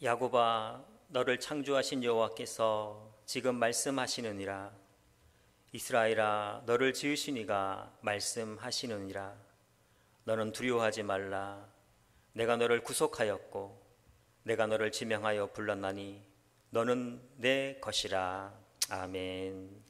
야곱아, 너를 창조하신 여호와께서 지금 말씀하시느니라. 이스라엘아, 너를 지으신 이가 말씀하시느니라. 너는 두려워하지 말라. 내가 너를 구속하였고 내가 너를 지명하여 불렀나니 너는 내 것이라. 아멘.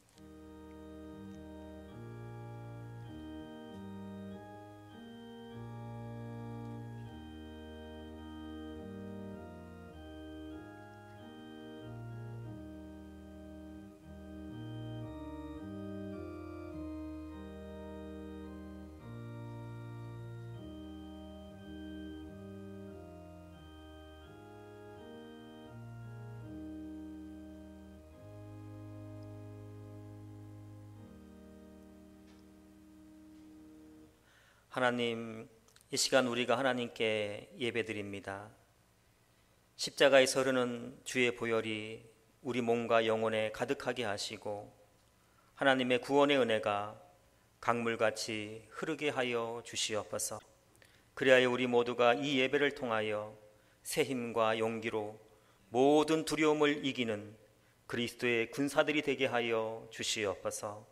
하나님, 이 시간 우리가 하나님께 예배드립니다. 십자가에서 흐르는 주의 보혈이 우리 몸과 영혼에 가득하게 하시고 하나님의 구원의 은혜가 강물같이 흐르게 하여 주시옵소서. 그리하여 우리 모두가 이 예배를 통하여 새 힘과 용기로 모든 두려움을 이기는 그리스도의 군사들이 되게 하여 주시옵소서.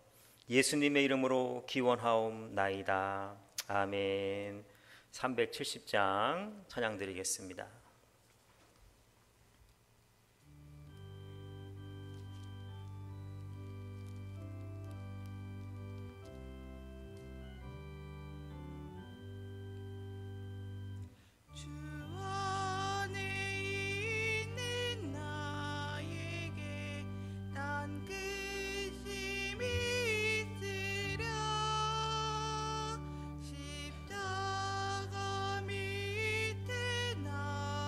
예수님의 이름으로 기원하옵나이다. 아멘. 370장 찬양 드리겠습니다. 십자가 밑에 나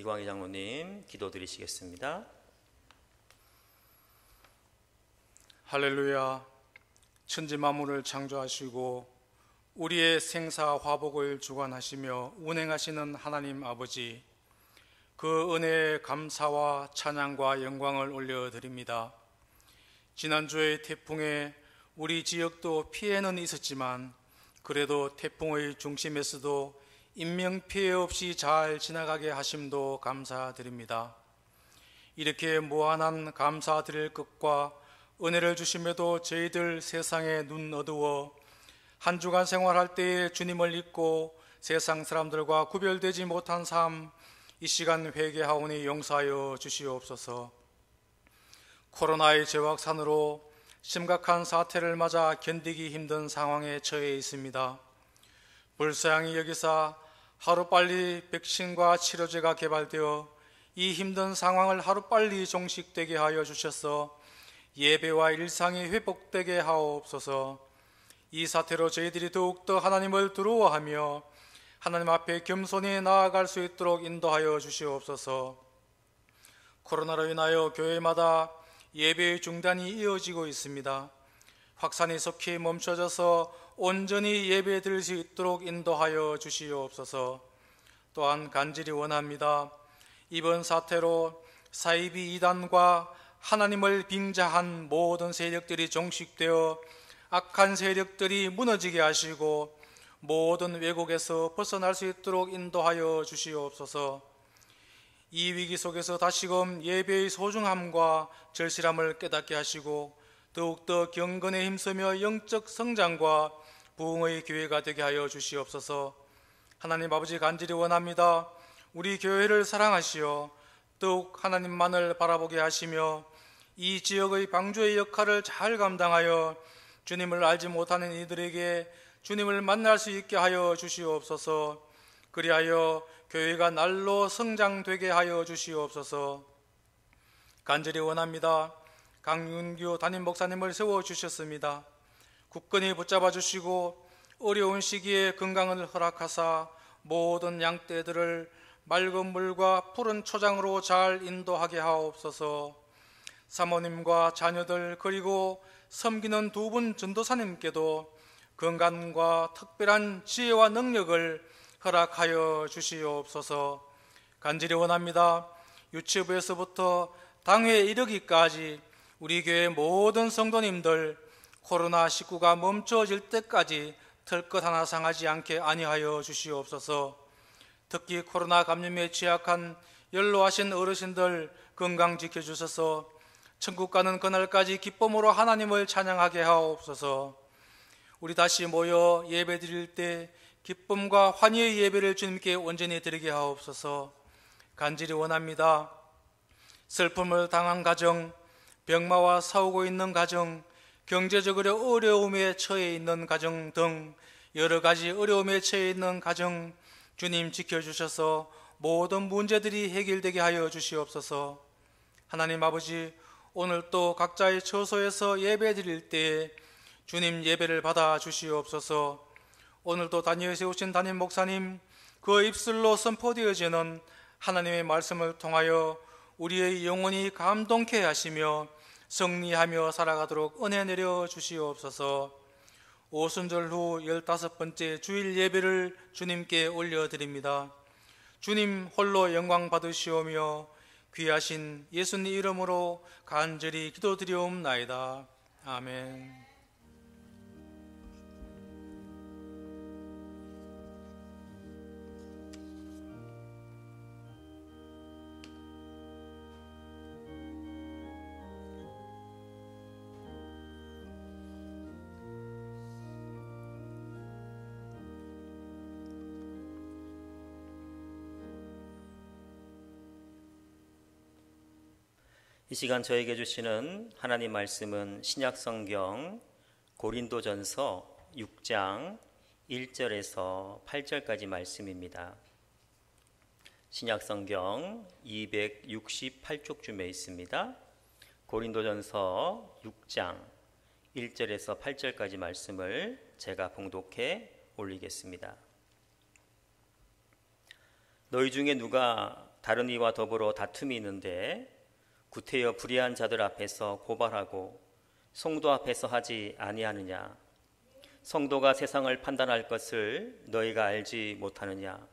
이광희 장로님 기도드리시겠습니다. 할렐루야. 천지 만물을 창조하시고 우리의 생사 화복을 주관하시며 운행하시는 하나님 아버지, 그 은혜에 감사와 찬양과 영광을 올려드립니다. 지난주의 태풍에 우리 지역도 피해는 있었지만 그래도 태풍의 중심에서도 인명피해 없이 잘 지나가게 하심도 감사드립니다. 이렇게 무한한 감사드릴 것과 은혜를 주심에도 저희들 세상에 눈 어두워 한 주간 생활할 때에 주님을 잊고 세상 사람들과 구별되지 못한 삶, 이 시간 회개하오니 용서하여 주시옵소서. 코로나의 재확산으로 심각한 사태를 맞아 견디기 힘든 상황에 처해 있습니다. 불쌍히 여기사 하루빨리 백신과 치료제가 개발되어 이 힘든 상황을 하루빨리 종식되게 하여 주셔서 예배와 일상이 회복되게 하옵소서. 이 사태로 저희들이 더욱더 하나님을 두려워하며 하나님 앞에 겸손히 나아갈 수 있도록 인도하여 주시옵소서. 코로나로 인하여 교회마다 예배의 중단이 이어지고 있습니다. 확산이 속히 멈춰져서 온전히 예배 드릴 수 있도록 인도하여 주시옵소서. 또한 간절히 원합니다. 이번 사태로 사이비 이단과 하나님을 빙자한 모든 세력들이 종식되어 악한 세력들이 무너지게 하시고 모든 왜곡에서 벗어날 수 있도록 인도하여 주시옵소서. 이 위기 속에서 다시금 예배의 소중함과 절실함을 깨닫게 하시고 더욱더 경건에 힘쓰며 영적 성장과 부흥의 교회가 되게 하여 주시옵소서. 하나님 아버지, 간절히 원합니다. 우리 교회를 사랑하시어 더욱 하나님만을 바라보게 하시며 이 지역의 방주의 역할을 잘 감당하여 주님을 알지 못하는 이들에게 주님을 만날 수 있게 하여 주시옵소서. 그리하여 교회가 날로 성장되게 하여 주시옵소서. 간절히 원합니다. 강윤규 담임 목사님을 세워주셨습니다. 굳건히 붙잡아 주시고 어려운 시기에 건강을 허락하사 모든 양떼들을 맑은 물과 푸른 초장으로 잘 인도하게 하옵소서. 사모님과 자녀들 그리고 섬기는 두 분 전도사님께도 건강과 특별한 지혜와 능력을 허락하여 주시옵소서. 간절히 원합니다. 유치부에서부터 당회에 이르기까지 우리 교회 모든 성도님들 코로나19가 멈춰질 때까지 털끝 하나 상하지 않게 안위하여 주시옵소서. 특히 코로나 감염에 취약한 연로하신 어르신들 건강 지켜주셔서 천국 가는 그날까지 기쁨으로 하나님을 찬양하게 하옵소서. 우리 다시 모여 예배 드릴 때 기쁨과 환희의 예배를 주님께 온전히 드리게 하옵소서. 간절히 원합니다. 슬픔을 당한 가정, 병마와 싸우고 있는 가정, 경제적으로 어려움에 처해 있는 가정 등 여러 가지 어려움에 처해 있는 가정, 주님 지켜주셔서 모든 문제들이 해결되게 하여 주시옵소서. 하나님 아버지, 오늘 또 각자의 처소에서 예배 드릴 때에 주님 예배를 받아 주시옵소서. 오늘도 단위에 세우신 담임 목사님, 그 입술로 선포되어지는 하나님의 말씀을 통하여 우리의 영혼이 감동케 하시며 승리하며 살아가도록 은혜 내려 주시옵소서. 오순절 후 15번째 주일 예배를 주님께 올려드립니다. 주님 홀로 영광 받으시오며 귀하신 예수님 이름으로 간절히 기도드리옵나이다. 아멘. 이 시간 저에게 주시는 하나님 말씀은 신약성경 고린도전서 6장 1절에서 8절까지 말씀입니다. 신약성경 268쪽쯤에 있습니다. 고린도전서 6장 1절에서 8절까지 말씀을 제가 봉독해 올리겠습니다. 너희 중에 누가 다른 이와 더불어 다툼이 있는데 구태여 불의한 자들 앞에서 고발하고 성도 앞에서 하지 아니하느냐? 성도가 세상을 판단할 것을 너희가 알지 못하느냐?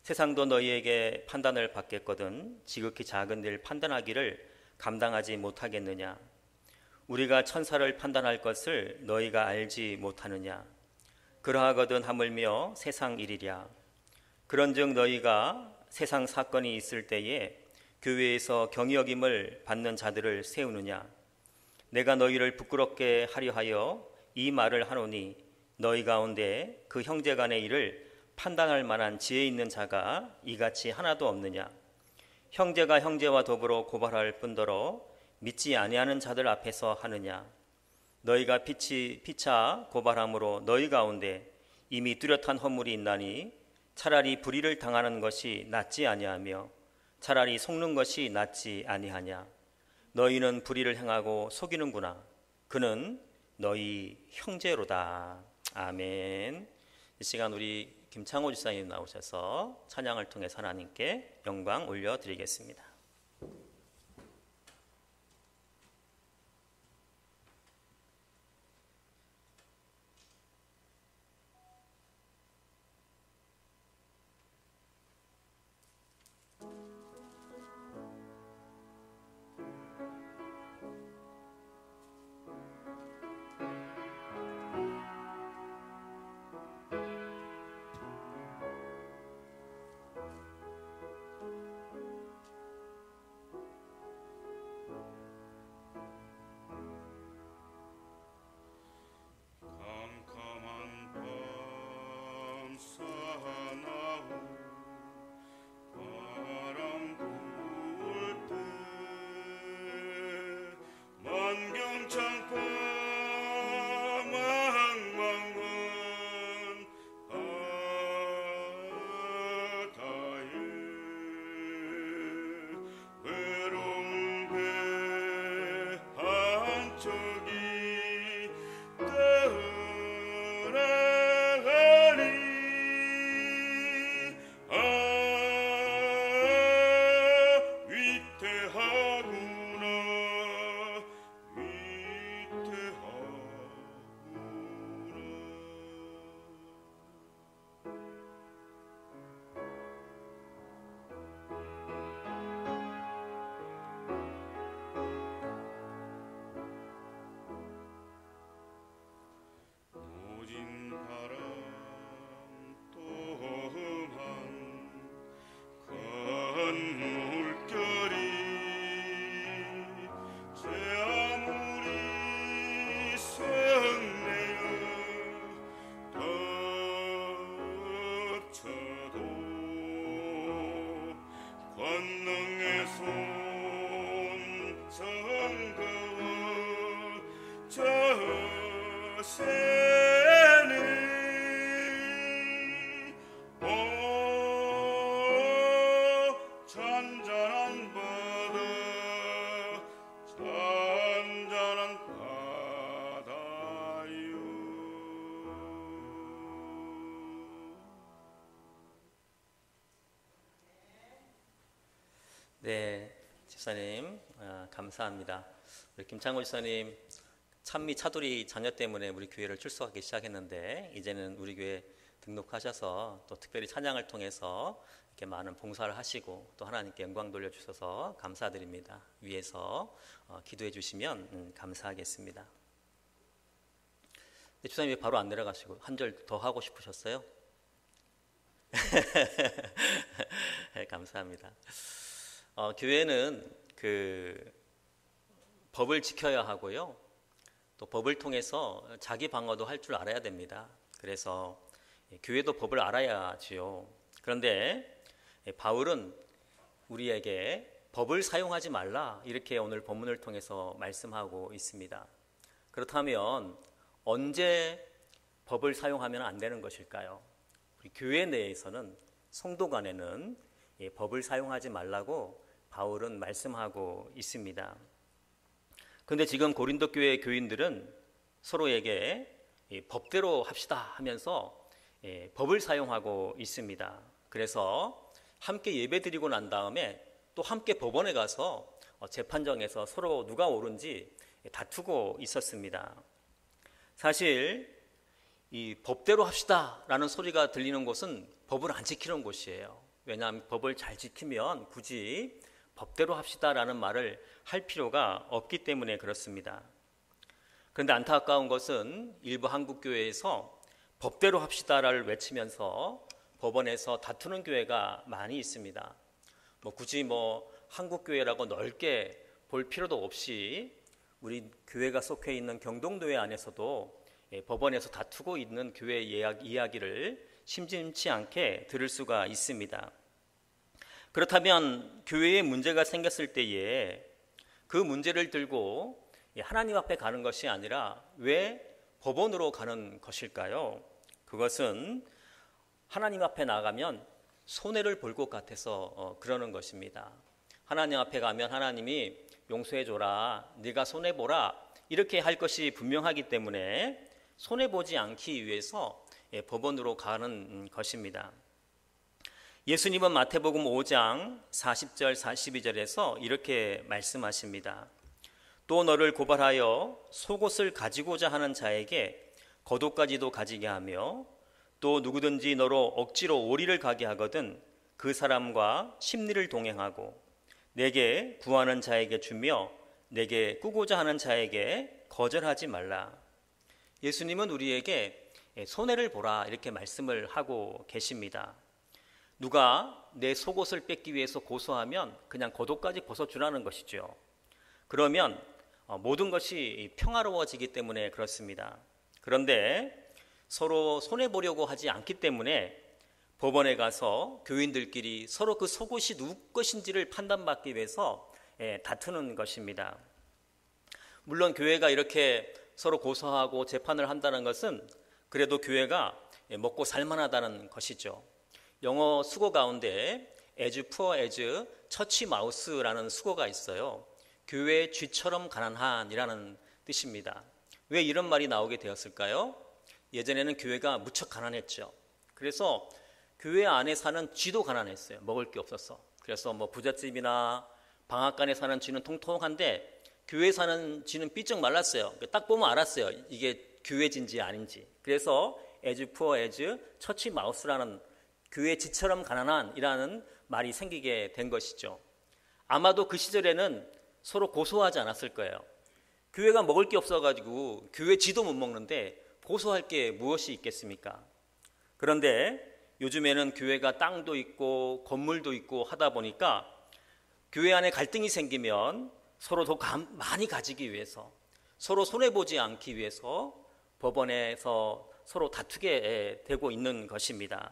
세상도 너희에게 판단을 받겠거든 지극히 작은 일 판단하기를 감당하지 못하겠느냐? 우리가 천사를 판단할 것을 너희가 알지 못하느냐? 그러하거든 하물며 세상 일이랴. 그런즉 너희가 세상 사건이 있을 때에 교회에서 경히 여김을 받는 자들을 세우느냐? 내가 너희를 부끄럽게 하려 하여 이 말을 하노니 너희 가운데 그 형제 간의 일을 판단할 만한 지혜 있는 자가 이같이 하나도 없느냐? 형제가 형제와 더불어 고발할 뿐더러 믿지 아니하는 자들 앞에서 하느냐? 너희가 피차 고발함으로 너희 가운데 이미 뚜렷한 허물이 있나니 차라리 불의를 당하는 것이 낫지 아니하며 차라리 속는 것이 낫지 아니하냐? 너희는 불의를 행하고 속이는구나. 그는 너희 형제로다. 아멘. 이 시간 우리 김창호 지사님 나오셔서 찬양을 통해 하나님께 영광 올려드리겠습니다. 네, 집사님 감사합니다. 우리 김창호 집사님 찬미 차돌이 자녀 때문에 우리 교회를 출석하기 시작했는데 이제는 우리 교회 등록하셔서 또 특별히 찬양을 통해서 이렇게 많은 봉사를 하시고 또 하나님께 영광 돌려주셔서 감사드립니다. 위에서 기도해 주시면 감사하겠습니다. 네, 집사님 왜 바로 안 내려가시고 한 절 더 하고 싶으셨어요? 네, 감사합니다. 교회는 그 법을 지켜야 하고요. 또 법을 통해서 자기 방어도 할 줄 알아야 됩니다. 그래서 교회도 법을 알아야지요. 그런데 바울은 우리에게 법을 사용하지 말라 이렇게 오늘 본문을 통해서 말씀하고 있습니다. 그렇다면 언제 법을 사용하면 안 되는 것일까요? 우리 교회 내에서는 성도 간에는 법을 사용하지 말라고 바울은 말씀하고 있습니다. 그런데 지금 고린도 교회 교인들은 서로에게 법대로 합시다 하면서 법을 사용하고 있습니다. 그래서 함께 예배드리고 난 다음에 또 함께 법원에 가서 재판정에서 서로 누가 옳은지 다투고 있었습니다. 사실 이 법대로 합시다라는 소리가 들리는 곳은 법을 안 지키는 곳이에요. 왜냐하면 법을 잘 지키면 굳이 법대로 합시다라는 말을 할 필요가 없기 때문에 그렇습니다. 그런데 안타까운 것은 일부 한국교회에서 법대로 합시다를 외치면서 법원에서 다투는 교회가 많이 있습니다. 굳이 한국교회라고 넓게 볼 필요도 없이 우리 교회가 속해 있는 경동교회 안에서도 법원에서 다투고 있는 교회 이야기를 심심치 않게 들을 수가 있습니다. 그렇다면 교회에 문제가 생겼을 때에 그 문제를 들고 하나님 앞에 가는 것이 아니라 왜 법원으로 가는 것일까요? 그것은 하나님 앞에 나가면 손해를 볼 것 같아서 그러는 것입니다. 하나님 앞에 가면 하나님이 용서해줘라, 네가 손해보라 이렇게 할 것이 분명하기 때문에 손해보지 않기 위해서 법원으로 가는 것입니다. 예수님은 마태복음 5장 40절 42절에서 이렇게 말씀하십니다. 또 너를 고발하여 속옷을 가지고자 하는 자에게 겉옷까지도 가지게 하며 또 누구든지 너로 억지로 오리를 가게 하거든 그 사람과 심리를 동행하고 내게 구하는 자에게 주며 내게 꾸고자 하는 자에게 거절하지 말라. 예수님은 우리에게 손해를 보라 이렇게 말씀을 하고 계십니다. 누가 내 속옷을 뺏기 위해서 고소하면 그냥 겉옷까지 벗어주라는 것이죠. 그러면 모든 것이 평화로워지기 때문에 그렇습니다. 그런데 서로 손해보려고 하지 않기 때문에 법원에 가서 교인들끼리 서로 그 속옷이 누구 것인지를 판단받기 위해서 다투는 것입니다. 물론 교회가 이렇게 서로 고소하고 재판을 한다는 것은 그래도 교회가 먹고 살만하다는 것이죠. 영어 수고 가운데 as poor as church mouse라는 수고가 있어요. 교회의 쥐처럼 가난한이라는 뜻입니다. 왜 이런 말이 나오게 되었을까요? 예전에는 교회가 무척 가난했죠. 그래서 교회 안에 사는 쥐도 가난했어요. 먹을 게 없어서. 그래서 부잣집이나 방앗간에 사는 쥐는 통통한데 교회에 사는 쥐는 삐쩍 말랐어요. 딱 보면 알았어요. 이게 교회진지 아닌지. 그래서 as poor as church mouse라는 교회 쥐처럼 가난한이라는 말이 생기게 된 것이죠. 아마도 그 시절에는 서로 고소하지 않았을 거예요. 교회가 먹을 게 없어가지고 교회 쥐도 못 먹는데 고소할 게 무엇이 있겠습니까? 그런데 요즘에는 교회가 땅도 있고 건물도 있고 하다 보니까 교회 안에 갈등이 생기면 서로 더 많이 가지기 위해서 서로 손해보지 않기 위해서 법원에서 서로 다투게 되고 있는 것입니다.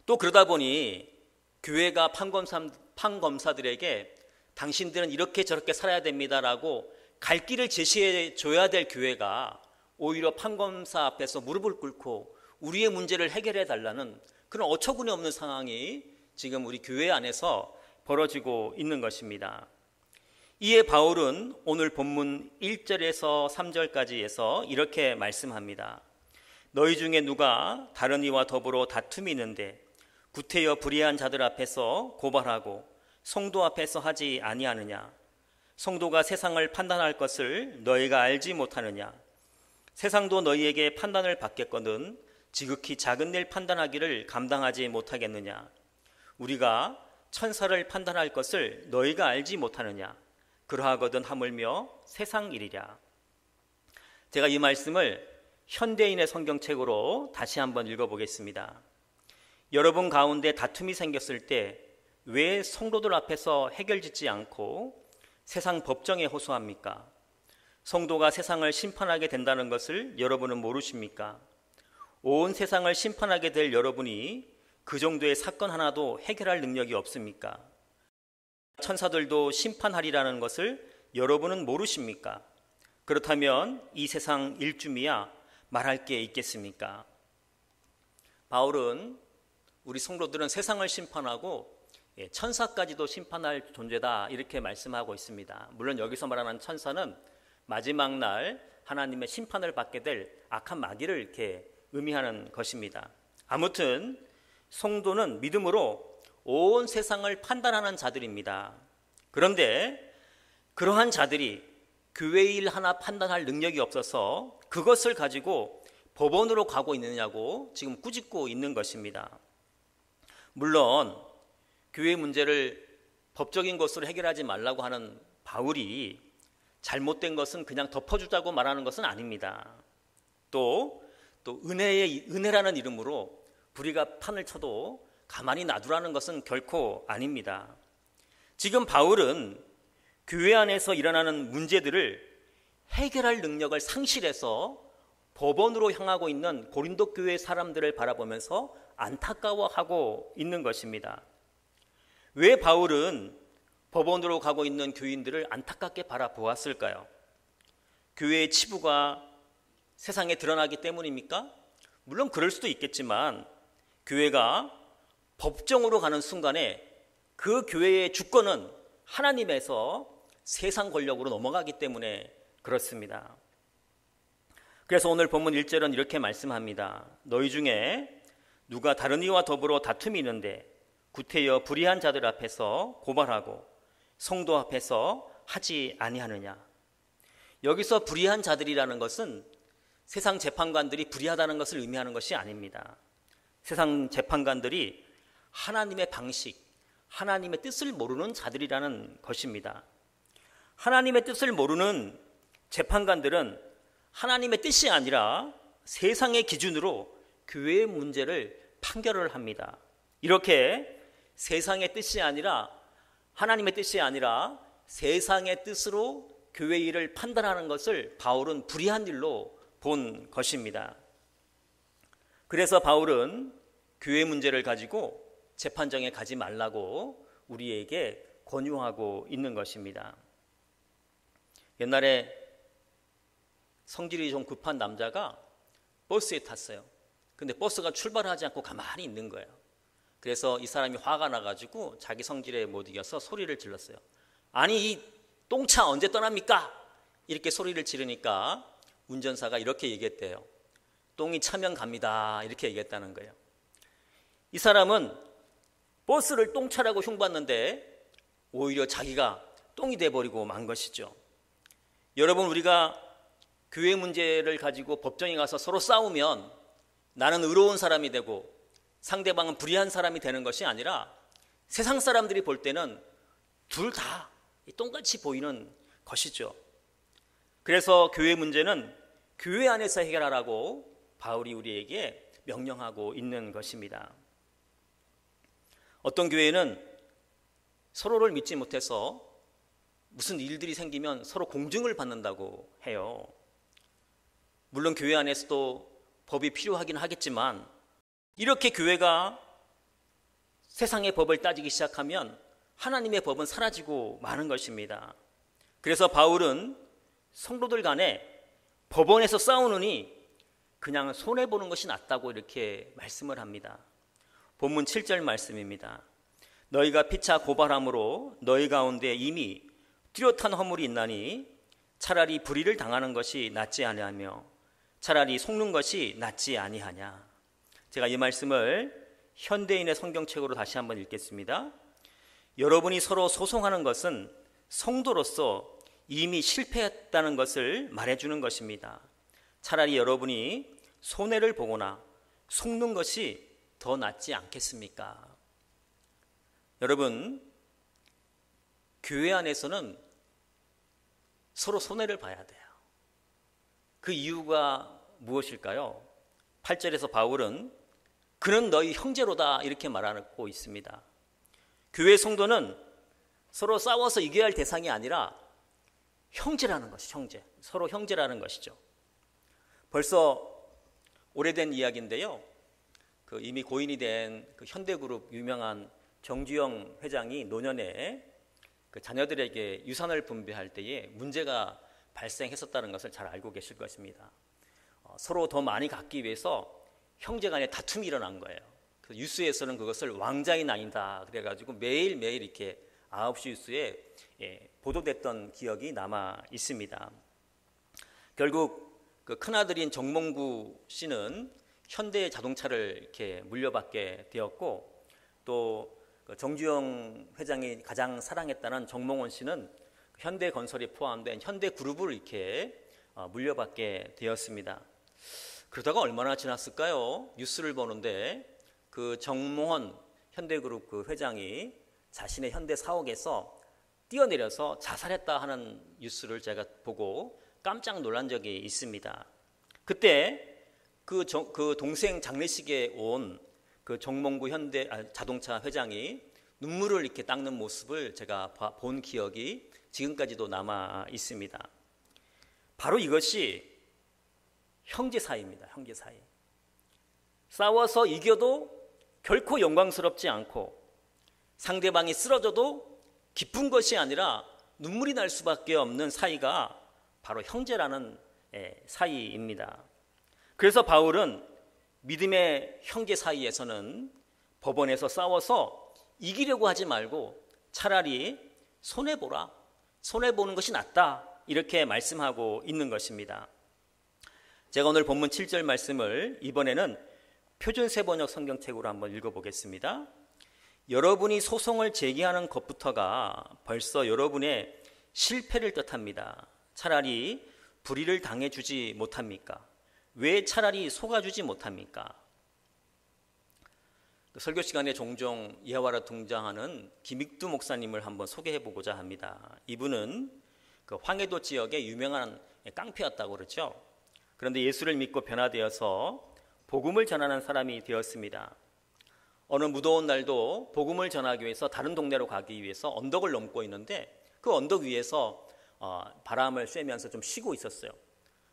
또 그러다 보니 교회가 판검사들에게 당신들은 이렇게 저렇게 살아야 됩니다라고 갈 길을 제시해 줘야 될 교회가 오히려 판검사 앞에서 무릎을 꿇고 우리의 문제를 해결해 달라는 그런 어처구니 없는 상황이 지금 우리 교회 안에서 벌어지고 있는 것입니다. 이에 바울은 오늘 본문 1절에서 3절까지에서 이렇게 말씀합니다. 너희 중에 누가 다른 이와 더불어 다툼이 있는데 구태여 불의한 자들 앞에서 고발하고 성도 앞에서 하지 아니하느냐? 성도가 세상을 판단할 것을 너희가 알지 못하느냐? 세상도 너희에게 판단을 받겠거든 지극히 작은 일 판단하기를 감당하지 못하겠느냐? 우리가 천사를 판단할 것을 너희가 알지 못하느냐? 그러하거든 하물며 세상 일이랴. 제가 이 말씀을 현대인의 성경책으로 다시 한번 읽어보겠습니다. 여러분 가운데 다툼이 생겼을 때 왜 성도들 앞에서 해결짓지 않고 세상 법정에 호소합니까? 성도가 세상을 심판하게 된다는 것을 여러분은 모르십니까? 온 세상을 심판하게 될 여러분이 그 정도의 사건 하나도 해결할 능력이 없습니까? 천사들도 심판하리라는 것을 여러분은 모르십니까? 그렇다면 이 세상 일주미야 말할 게 있겠습니까? 바울은 우리 성도들은 세상을 심판하고 천사까지도 심판할 존재다 이렇게 말씀하고 있습니다. 물론 여기서 말하는 천사는 마지막 날 하나님의 심판을 받게 될 악한 마귀를 이렇게 의미하는 것입니다. 아무튼 성도는 믿음으로 온 세상을 판단하는 자들입니다. 그런데 그러한 자들이 교회 일 하나 판단할 능력이 없어서 그것을 가지고 법원으로 가고 있느냐고 지금 꾸짖고 있는 것입니다. 물론 교회 문제를 법적인 것으로 해결하지 말라고 하는 바울이 잘못된 것은 그냥 덮어주자고 말하는 것은 아닙니다. 또 은혜라는 이름으로 불의가 판을 쳐도 가만히 놔두라는 것은 결코 아닙니다. 지금 바울은 교회 안에서 일어나는 문제들을 해결할 능력을 상실해서 법원으로 향하고 있는 고린도 교회 사람들을 바라보면서 안타까워하고 있는 것입니다. 왜 바울은 법원으로 가고 있는 교인들을 안타깝게 바라보았을까요? 교회의 치부가 세상에 드러나기 때문입니까? 물론 그럴 수도 있겠지만 교회가 법정으로 가는 순간에 그 교회의 주권은 하나님에서 세상 권력으로 넘어가기 때문에 그렇습니다. 그래서 오늘 본문 1절은 이렇게 말씀합니다. 너희 중에 누가 다른 이와 더불어 다툼이 있는데 구태여 불의한 자들 앞에서 고발하고 성도 앞에서 하지 아니하느냐. 여기서 불의한 자들이라는 것은 세상 재판관들이 불의하다는 것을 의미하는 것이 아닙니다. 세상 재판관들이 하나님의 방식, 하나님의 뜻을 모르는 자들이라는 것입니다. 하나님의 뜻을 모르는 재판관들은 하나님의 뜻이 아니라 세상의 기준으로 교회의 문제를 판결을 합니다. 이렇게 세상의 뜻이 아니라 하나님의 뜻이 아니라 세상의 뜻으로 교회 일을 판단하는 것을 바울은 불의한 일로 본 것입니다. 그래서 바울은 교회 문제를 가지고 재판정에 가지 말라고 우리에게 권유하고 있는 것입니다. 옛날에 성질이 좀 급한 남자가 버스에 탔어요. 근데 버스가 출발하지 않고 가만히 있는 거예요. 그래서 이 사람이 화가 나가지고 자기 성질에 못 이겨서 소리를 질렀어요. 아니, 이 똥차 언제 떠납니까? 이렇게 소리를 지르니까 운전사가 이렇게 얘기했대요. 똥이 차면 갑니다. 이렇게 얘기했다는 거예요. 이 사람은 버스를 똥차라고 흉봤는데 오히려 자기가 똥이 돼버리고 만 것이죠. 여러분, 우리가 교회 문제를 가지고 법정에 가서 서로 싸우면 나는 의로운 사람이 되고 상대방은 불의한 사람이 되는 것이 아니라 세상 사람들이 볼 때는 둘 다 똥같이 보이는 것이죠. 그래서 교회 문제는 교회 안에서 해결하라고 바울이 우리에게 명령하고 있는 것입니다. 어떤 교회는 서로를 믿지 못해서 무슨 일들이 생기면 서로 공증을 받는다고 해요. 물론 교회 안에서도 법이 필요하긴 하겠지만 이렇게 교회가 세상의 법을 따지기 시작하면 하나님의 법은 사라지고 마는 것입니다. 그래서 바울은 성도들 간에 법원에서 싸우느니 그냥 손해보는 것이 낫다고 이렇게 말씀을 합니다. 본문 7절 말씀입니다. 너희가 피차 고발함으로 너희 가운데 이미 뚜렷한 허물이 있나니 차라리 불의를 당하는 것이 낫지 아니하며 차라리 속는 것이 낫지 아니하냐. 제가 이 말씀을 현대인의 성경책으로 다시 한번 읽겠습니다. 여러분이 서로 소송하는 것은 성도로서 이미 실패했다는 것을 말해주는 것입니다. 차라리 여러분이 손해를 보거나 속는 것이 더 낫지 않겠습니까? 여러분, 교회 안에서는 서로 손해를 봐야 돼요. 그 이유가 무엇일까요? 8절에서 바울은 그는 너희 형제로다 이렇게 말하고 있습니다. 교회 성도는 서로 싸워서 이겨야 할 대상이 아니라 형제라는 것이 형제. 서로 형제라는 것이죠. 벌써 오래된 이야기인데요. 이미 고인이 된 현대그룹 유명한 정주영 회장이 노년에 자녀들에게 유산을 분배할 때에 문제가 발생했었다는 것을 잘 알고 계실 것입니다. 서로 더 많이 갖기 위해서 형제 간에 다툼이 일어난 거예요. 뉴스에서는 그것을 왕자의 난이다 그래가지고 매일매일 이렇게 9시 뉴스에 보도됐던 기억이 남아 있습니다. 결국 그 큰아들인 정몽구 씨는 현대 자동차를 이렇게 물려받게 되었고 또 정주영 회장이 가장 사랑했다는 정몽원 씨는 현대건설에 포함된 현대그룹을 이렇게 물려받게 되었습니다. 그러다가 얼마나 지났을까요? 뉴스를 보는데 그 정몽원 현대그룹 그 회장이 자신의 현대 사옥에서 뛰어내려서 자살했다 하는 뉴스를 제가 보고 깜짝 놀란 적이 있습니다. 그때 그 동생 장례식에 온 그 정몽구 자동차 회장이 눈물을 이렇게 닦는 모습을 제가 본 기억이 지금까지도 남아 있습니다. 바로 이것이 형제 사이입니다. 형제 사이. 싸워서 이겨도 결코 영광스럽지 않고 상대방이 쓰러져도 기쁜 것이 아니라 눈물이 날 수밖에 없는 사이가 바로 형제라는 사이입니다. 그래서 바울은 믿음의 형제 사이에서는 법원에서 싸워서 이기려고 하지 말고 차라리 손해보라. 손해보는 것이 낫다. 이렇게 말씀하고 있는 것입니다. 제가 오늘 본문 7절 말씀을 이번에는 표준세번역 성경책으로 한번 읽어보겠습니다. 여러분이 소송을 제기하는 것부터가 벌써 여러분의 실패를 뜻합니다. 차라리 불의를 당해주지 못합니까? 왜 차라리 속아주지 못합니까? 설교 시간에 종종 예화로 등장하는 김익두 목사님을 한번 소개해보고자 합니다. 이분은 그 황해도 지역의 유명한 깡패였다고 그러죠. 그런데 예수를 믿고 변화되어서 복음을 전하는 사람이 되었습니다. 어느 무더운 날도 복음을 전하기 위해서 다른 동네로 가기 위해서 언덕을 넘고 있는데 그 언덕 위에서 바람을 쐬면서 좀 쉬고 있었어요.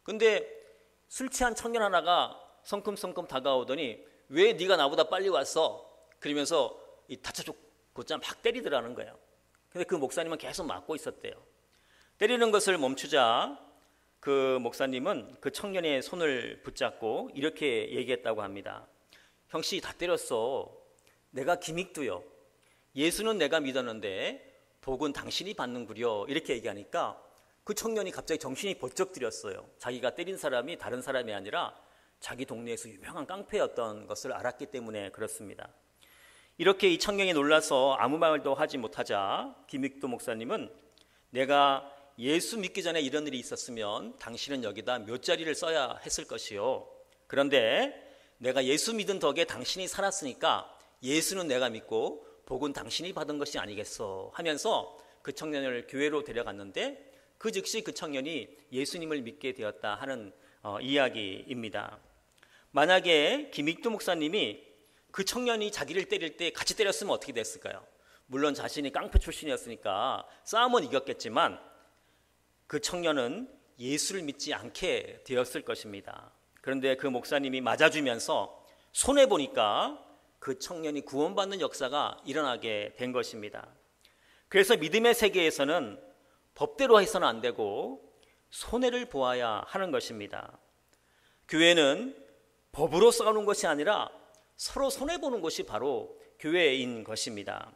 근데 술 취한 청년 하나가 성큼성큼 다가오더니 왜 네가 나보다 빨리 왔어? 그러면서 이 다쳐죽 곧장 막 때리더라는 거예요. 근데 그 목사님은 계속 맞고 있었대요. 때리는 것을 멈추자 그 목사님은 그 청년의 손을 붙잡고 이렇게 얘기했다고 합니다. 형씨 다 때렸어. 내가 김익두요. 예수는 내가 믿었는데 복은 당신이 받는구려. 이렇게 얘기하니까 그 청년이 갑자기 정신이 번쩍 들었어요. 자기가 때린 사람이 다른 사람이 아니라 자기 동네에서 유명한 깡패였던 것을 알았기 때문에 그렇습니다. 이렇게 이 청년이 놀라서 아무 말도 하지 못하자 김익두 목사님은 내가 예수 믿기 전에 이런 일이 있었으면 당신은 여기다 몇 자리를 써야 했을 것이요. 그런데 내가 예수 믿은 덕에 당신이 살았으니까 예수는 내가 믿고 복은 당신이 받은 것이 아니겠어 하면서 그 청년을 교회로 데려갔는데 그 즉시 그 청년이 예수님을 믿게 되었다 하는 이야기입니다. 만약에 김익두 목사님이 그 청년이 자기를 때릴 때 같이 때렸으면 어떻게 됐을까요? 물론 자신이 깡패 출신이었으니까 싸움은 이겼겠지만 그 청년은 예수를 믿지 않게 되었을 것입니다. 그런데 그 목사님이 맞아주면서 손해보니까 그 청년이 구원받는 역사가 일어나게 된 것입니다. 그래서 믿음의 세계에서는 법대로 해서는 안 되고 손해를 보아야 하는 것입니다. 교회는 법으로 싸우는 것이 아니라 서로 손해보는 것이 바로 교회인 것입니다.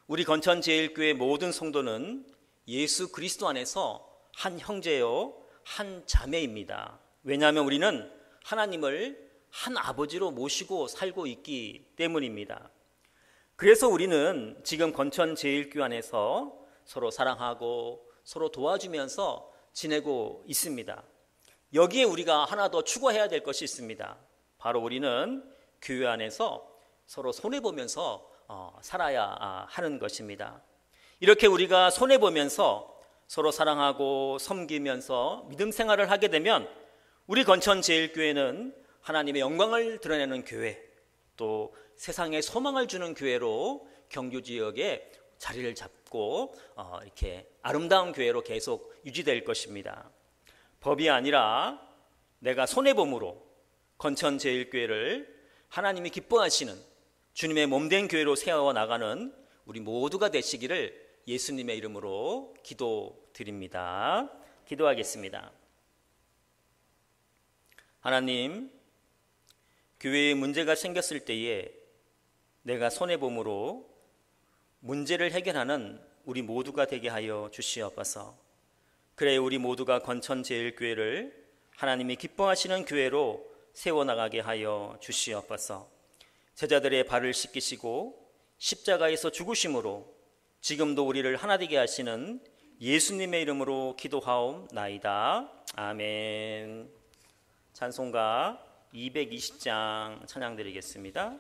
우리 건천제일교회 모든 성도는 예수 그리스도 안에서 한 형제요 한 자매입니다. 왜냐하면 우리는 하나님을 한 아버지로 모시고 살고 있기 때문입니다. 그래서 우리는 지금 건천제일교회 안에서 서로 사랑하고 서로 도와주면서 지내고 있습니다. 여기에 우리가 하나 더 추가해야 될 것이 있습니다. 바로 우리는 교회 안에서 서로 손해보면서 살아야 하는 것입니다. 이렇게 우리가 손해보면서 서로 사랑하고 섬기면서 믿음 생활을 하게 되면 우리 건천제일교회는 하나님의 영광을 드러내는 교회, 또 세상에 소망을 주는 교회로 경주지역에 자리를 잡고 이렇게 아름다운 교회로 계속 유지될 것입니다. 법이 아니라 내가 손해봄으로 건천제일교회를 하나님이 기뻐하시는 주님의 몸된 교회로 세워나가는 우리 모두가 되시기를 예수님의 이름으로 기도드립니다. 기도하겠습니다. 하나님, 교회에 문제가 생겼을 때에 내가 손해봄으로 문제를 해결하는 우리 모두가 되게 하여 주시옵소서. 그래 우리 모두가 건천제일교회를 하나님이 기뻐하시는 교회로 세워나가게 하여 주시옵소서. 제자들의 발을 씻기시고 십자가에서 죽으심으로 지금도 우리를 하나 되게 하시는 예수님의 이름으로 기도하옵나이다. 아멘. 찬송가 220장 찬양 드리겠습니다.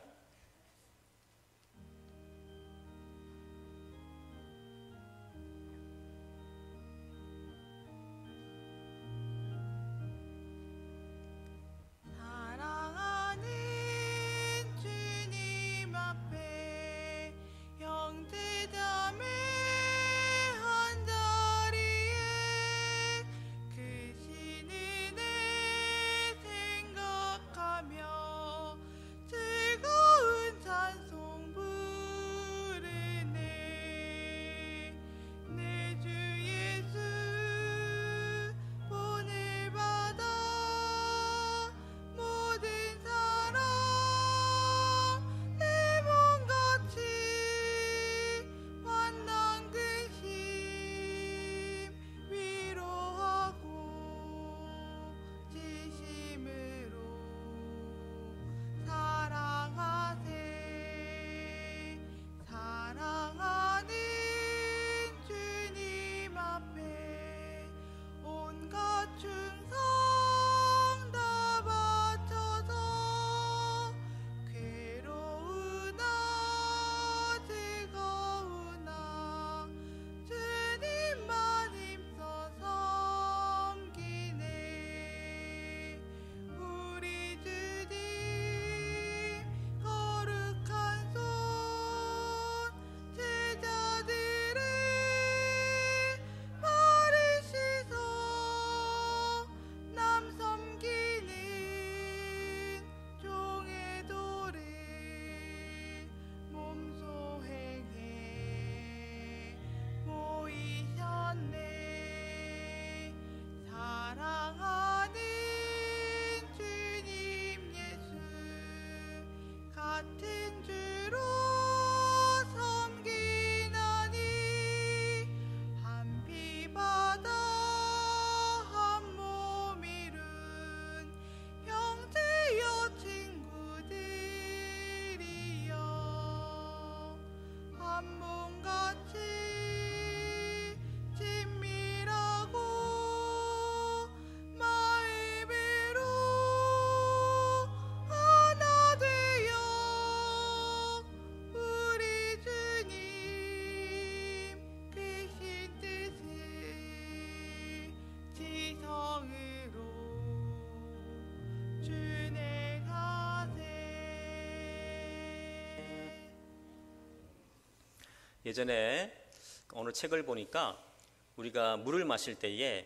예전에 어느 책을 보니까 우리가 물을 마실 때에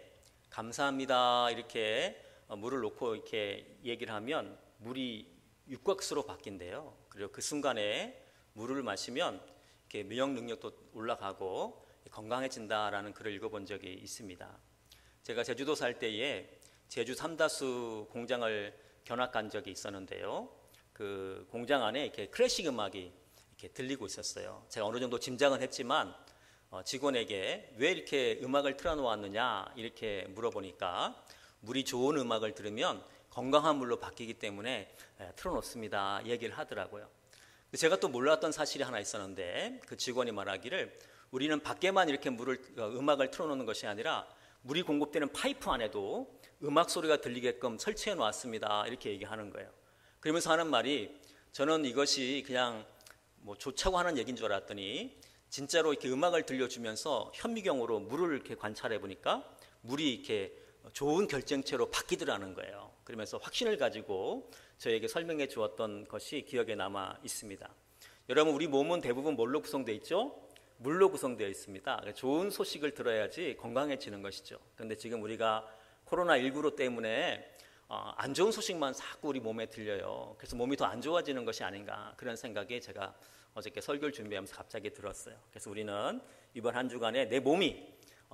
감사합니다 이렇게 물을 놓고 이렇게 얘기를 하면 물이 육각수로 바뀐대요. 그리고 그 순간에 물을 마시면 이렇게 면역 능력도 올라가고 건강해진다라는 글을 읽어본 적이 있습니다. 제가 제주도 살 때에 제주 삼다수 공장을 견학 간 적이 있었는데요. 그 공장 안에 이렇게 클래식 음악이 이렇게 들리고 있었어요. 제가 어느 정도 짐작은 했지만 직원에게 왜 이렇게 음악을 틀어놓았느냐 이렇게 물어보니까 물이 좋은 음악을 들으면 건강한 물로 바뀌기 때문에 틀어놓습니다 얘기를 하더라고요. 제가 또 몰랐던 사실이 하나 있었는데 그 직원이 말하기를 우리는 밖에만 이렇게 음악을 틀어놓는 것이 아니라 물이 공급되는 파이프 안에도 음악 소리가 들리게끔 설치해 놓았습니다 이렇게 얘기하는 거예요. 그러면서 하는 말이 저는 이것이 그냥 뭐 좋자고 하는 얘기인 줄 알았더니 진짜로 이렇게 음악을 들려주면서 현미경으로 물을 이렇게 관찰해 보니까 물이 이렇게 좋은 결정체로 바뀌더라는 거예요. 그러면서 확신을 가지고 저에게 설명해 주었던 것이 기억에 남아 있습니다. 여러분, 우리 몸은 대부분 뭘로 구성되어 있죠? 물로 구성되어 있습니다. 좋은 소식을 들어야지 건강해지는 것이죠. 그런데 지금 우리가 코로나19로 때문에 안 좋은 소식만 자꾸 우리 몸에 들려요. 그래서 몸이 더 안 좋아지는 것이 아닌가 그런 생각이 제가 어저께 설교를 준비하면서 갑자기 들었어요. 그래서 우리는 이번 한 주간에 내 몸이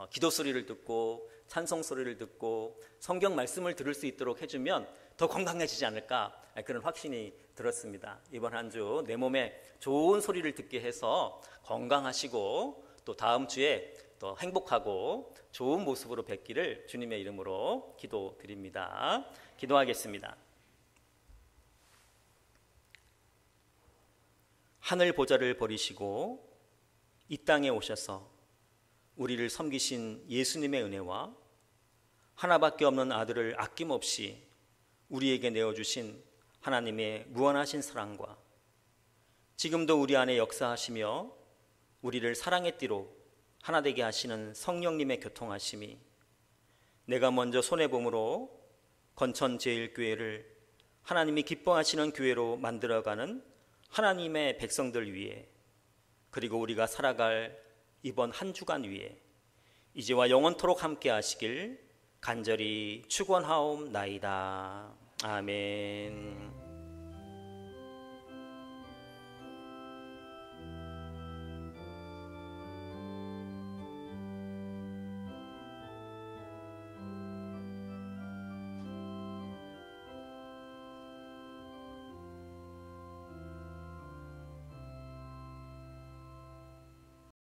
기도 소리를 듣고 찬송 소리를 듣고 성경 말씀을 들을 수 있도록 해주면 더 건강해지지 않을까 그런 확신이 들었습니다. 이번 한 주 내 몸에 좋은 소리를 듣게 해서 건강하시고 또 다음 주에 더 행복하고 좋은 모습으로 뵙기를 주님의 이름으로 기도드립니다. 기도하겠습니다. 하늘 보좌를 버리시고 이 땅에 오셔서 우리를 섬기신 예수님의 은혜와 하나밖에 없는 아들을 아낌없이 우리에게 내어주신 하나님의 무한하신 사랑과 지금도 우리 안에 역사하시며 우리를 사랑의 띠로 하나 되게 하시는 성령님의 교통하심이 내가 먼저 손해봄으로 건천제일교회를 하나님이 기뻐하시는 교회로 만들어가는 하나님의 백성들 위해 그리고 우리가 살아갈 이번 한 주간 위에 이제와 영원토록 함께 하시길 간절히 축원하옵나이다. 아멘.